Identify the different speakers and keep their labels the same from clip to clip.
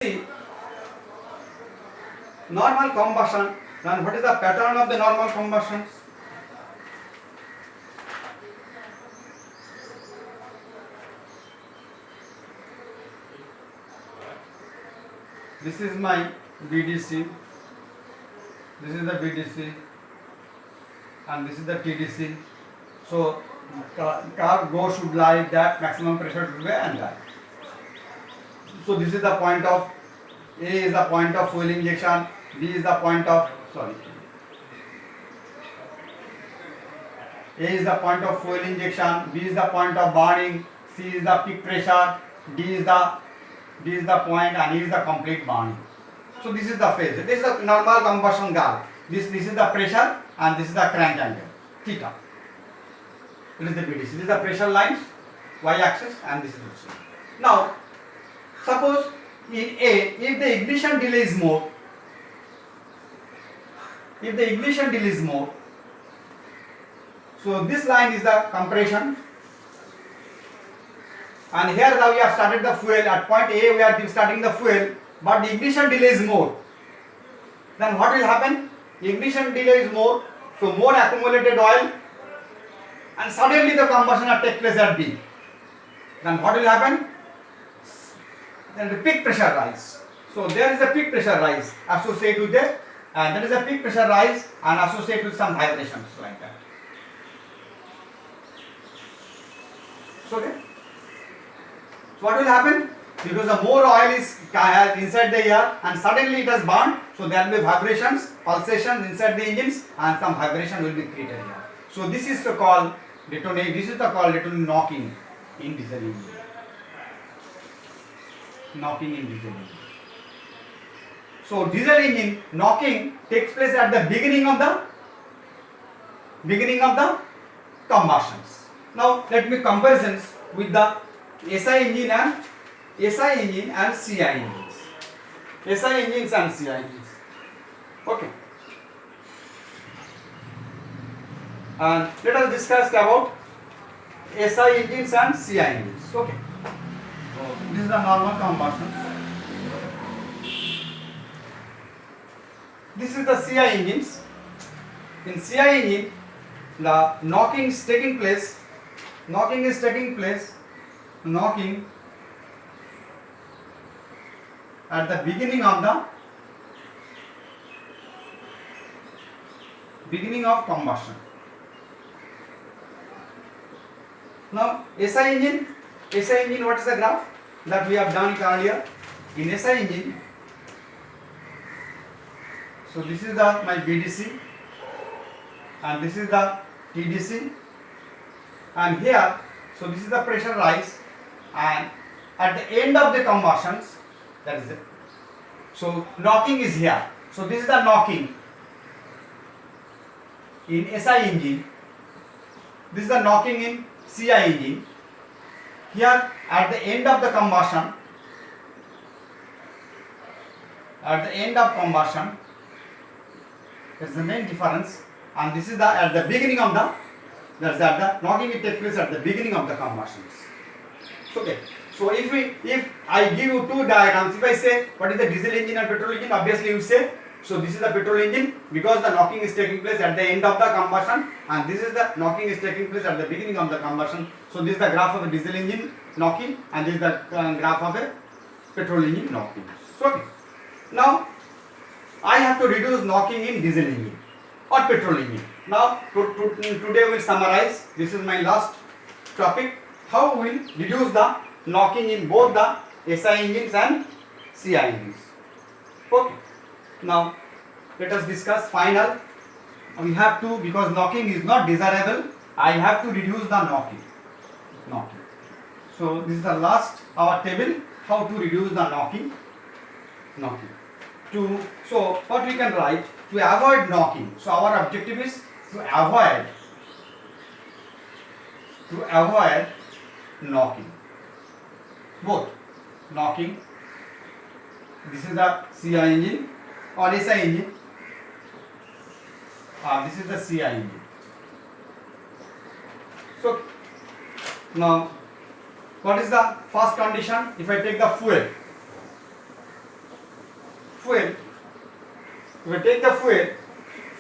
Speaker 1: See, normal combustion, then what is the pattern of the normal combustion? This is my BDC, this is the BDC and this is the TDC. So car go should lie that maximum pressure should be and that. So this is the point of A is the point of fuel injection, B is the point of A is the point of fuel injection, B is the point of burning, C is the peak pressure, D is the point and E is the complete burning. So this is the phase. This is a normal combustion gas. This is the pressure and this is the crank angle theta. This is the BDC. This is the pressure lines, y-axis and this is the C. Now suppose in A, if the ignition delay is more, so this line is the compression, and here now we have started the fuel. At point A we are starting the fuel, but the ignition delay is more. Then what will happen? Ignition delay is more, so more accumulated oil, and suddenly the combustion will take place at B. Then what will happen? Then the peak pressure rise. So there is a peak pressure rise associated with it, and there is a peak pressure rise and associated with some vibrations like that. Okay. So what will happen? Because the more oil is inside the air and suddenly it has burned, so there will be vibrations, pulsations inside the engines, and some vibration will be created here. So this is the called detonate. This is the called detonate knocking in diesel engine. Knocking in diesel engine. So diesel engine knocking takes place at the beginning of the combustions. Now let me comparisons with the SI engine and CI engines. SI engines and CI engines. Okay. And let us discuss about SI engines and CI engines. Okay. This is the normal combustion. This is the CI engines. In CI engine, the knocking is taking place. Knocking at the beginning of combustion. Now SI engine, what is the graph that we have done it earlier? In SI engine, so this is my BDC and this is the TDC, and here, so this is the pressure rise, and at the end of the combustions, that is it. So knocking is here. So this is the knocking in SI engine. This is the knocking in CI engine. Here at the end of the combustion, that's the main difference, and this is the at the beginning of the knocking will take place at the beginning of the combustions. Okay. So if I give you two diagrams, if I say what is the diesel engine and petrol engine, obviously you say, so this is the petrol engine because the knocking is taking place at the end of the combustion, and this is the knocking is taking place at the beginning of the combustion. So this is the graph of the diesel engine knocking, and this is the graph of a petrol engine knocking. So okay. Now I have to reduce knocking in diesel engine or petrol engine. Now today we will summarize. This is my last topic. How we will reduce the knocking in both the SI engines and CI engines. Okay. Now let us discuss final. We have to, because knocking is not desirable, I have to reduce the knocking. So this is the last our table, how to reduce the knocking. So what we can write, to avoid knocking. So our objective is to avoid knocking. Both knocking. This is the CI engine or SI engine. This is the CI engine. So now what is the first condition? If I take the fuel, fuel, we take the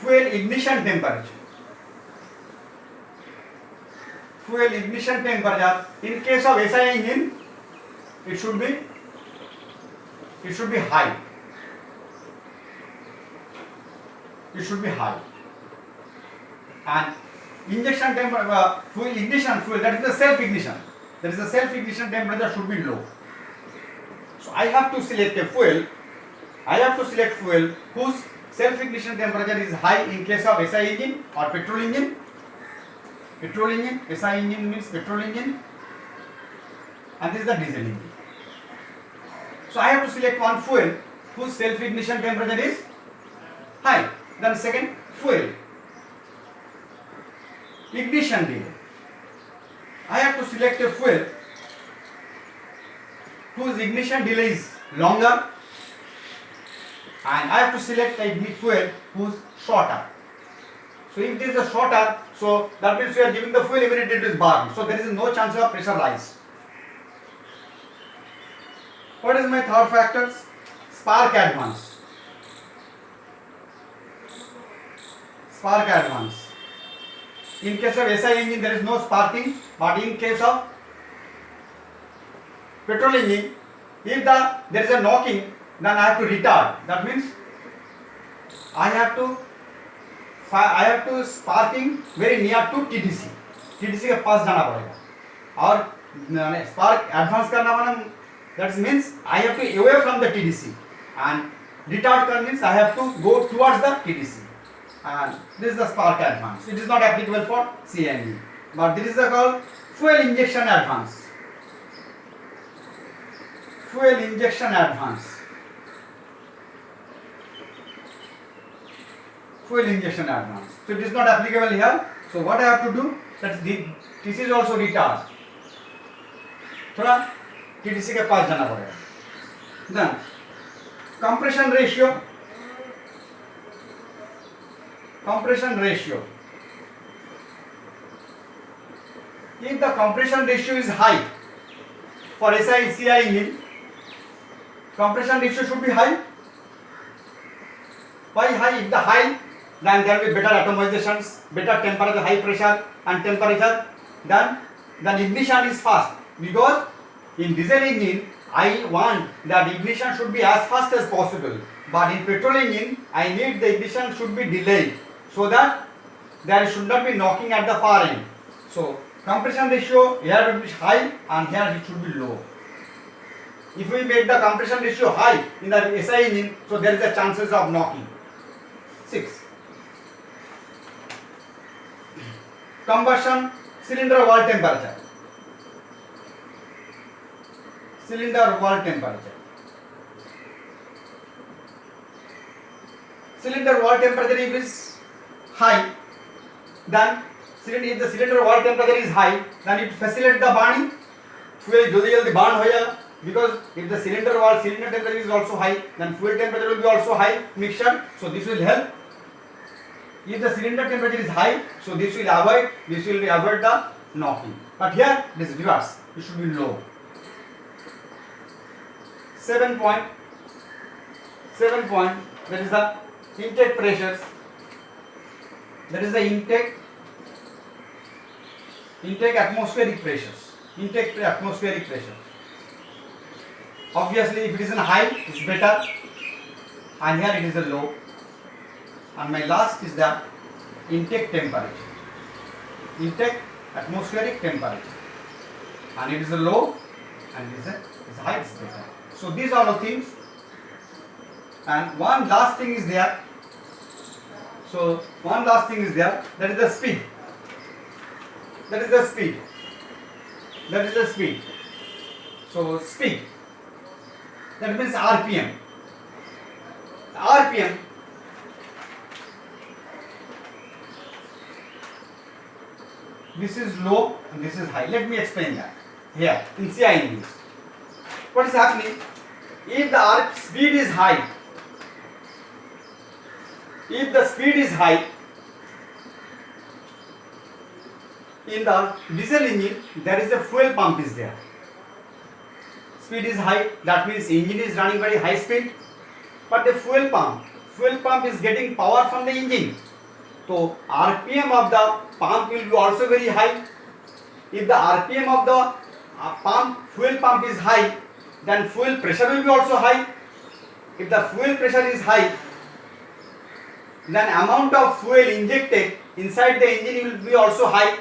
Speaker 1: fuel ignition temperature. Fuel ignition temperature in case of SI engine, it should be high. It should be high. And injection temperature, fuel ignition fuel, that is the self ignition. That is the self ignition temperature should be low. So I have to select a fuel. I have to select fuel whose self ignition temperature is high in case of SI engine or petrol engine. Petrol engine, SI engine means petrol engine, and this is the diesel engine. So I have to select one fuel whose self ignition temperature is high. Then second, fuel ignition delay. I have to select a fuel whose ignition delay is longer, and I have to select a fuel whose shorter. So if this is a shorter, so that means we are giving the fuel immediately it is burned. So there is no chance of pressure rise. What is my third factors? Spark advance. Spark advance. In case of SI engine there is no sparking, but in case of petrol engine, if there is a knocking, then I have to retard. That means I have to sparking very near to TDC. TDC के पास जाना पड़ेगा. और spark advance करना माने that means I have to away from the TDC, and retard means I have to go towards the TDC. And this is the spark advance. It is not applicable for CNG, but this is called fuel injection advance. Fuel injection advance. Fuel injection advance. So it is not applicable here. So what I have to do? That this is also retard. थोड़ा TDC के पास जाना पड़ेगा. Then compression ratio. Compression ratio. If the compression ratio is high for SI CI engine, compression ratio should be high. Why high? If the high, then there will be better atomizations, better temperature, high pressure and temperature. Then ignition is fast, because in diesel engine I want that ignition should be as fast as possible, but in petrol engine I need the ignition should be delayed, so that there should not be knocking at the far end. So compression ratio here will be high and here it should be low. If we make the compression ratio high in the SI engine, so there is a chances of knocking. 6. Combustion cylinder wall temperature. Cylinder wall temperature. Cylinder wall temperature if is high, then if the cylinder wall temperature is high, then it facilitates the burning. Fuel जल्दी जल्दी burn हो जाएगा, because if the cylinder temperature is also high, then fuel temperature will be also high mixture. So this will help. If the cylinder temperature is high, so this will avoid the knocking. But here this is reverse. It should be low. 7 point. That is the intake pressures. That is the intake atmospheric pressures. Intake atmospheric pressure. Obviously, if it is in high, it's better, and here it is a low. And my last is the intake temperature. Intake atmospheric temperature, and it is a low, and it is high. It's better. So these are the things. And one last thing is there. That is the speed. That is the speed. So speed. That means RPM. RPM. This is low and this is high. Let me explain that. Here in CI engines, what is happening? If the speed is high, in the diesel engine, there is a fuel pump is there. Speed is high, that means engine is running very high speed, but the fuel pump is getting power from the engine. So RPM of the pump will be also very high. If the RPM of the fuel pump is high, then fuel pressure will be also high. If the fuel pressure is high, then amount of fuel injected inside the engine will be also high.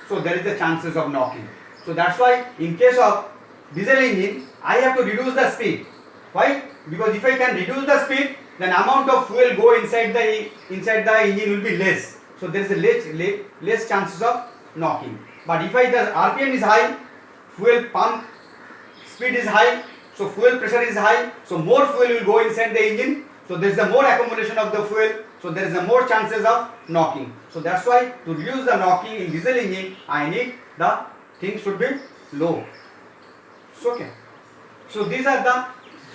Speaker 1: So there is the chances of knocking. So that's why in case of diesel engine, I have to reduce the speed. Why? Because if I can reduce the speed, then amount of fuel go inside the engine will be less. So there is a less chances of knocking. But if the RPM is high, fuel pump speed is high, so fuel pressure is high, so more fuel will go inside the engine. So there is a more accumulation of the fuel, so there is a more chances of knocking. So that's why to reduce the knocking in diesel engine, I need the things should be low. So okay. So these are the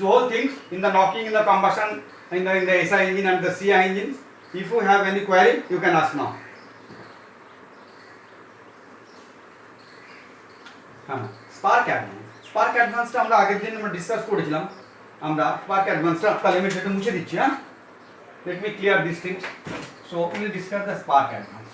Speaker 1: whole things in the knocking in the combustion in the SI engine and the CI engines. If you have any query, you can ask now. Spark অ্যাডভান্সটা আমরা আগের দিন আমরা discuss করেছিলাম। আমরা spark অ্যাডভান্সটা তাহলে আমি সেটা মুছে দিচ্ছি। হ্যাঁ, let me clear these things. So we will discuss the spark advance.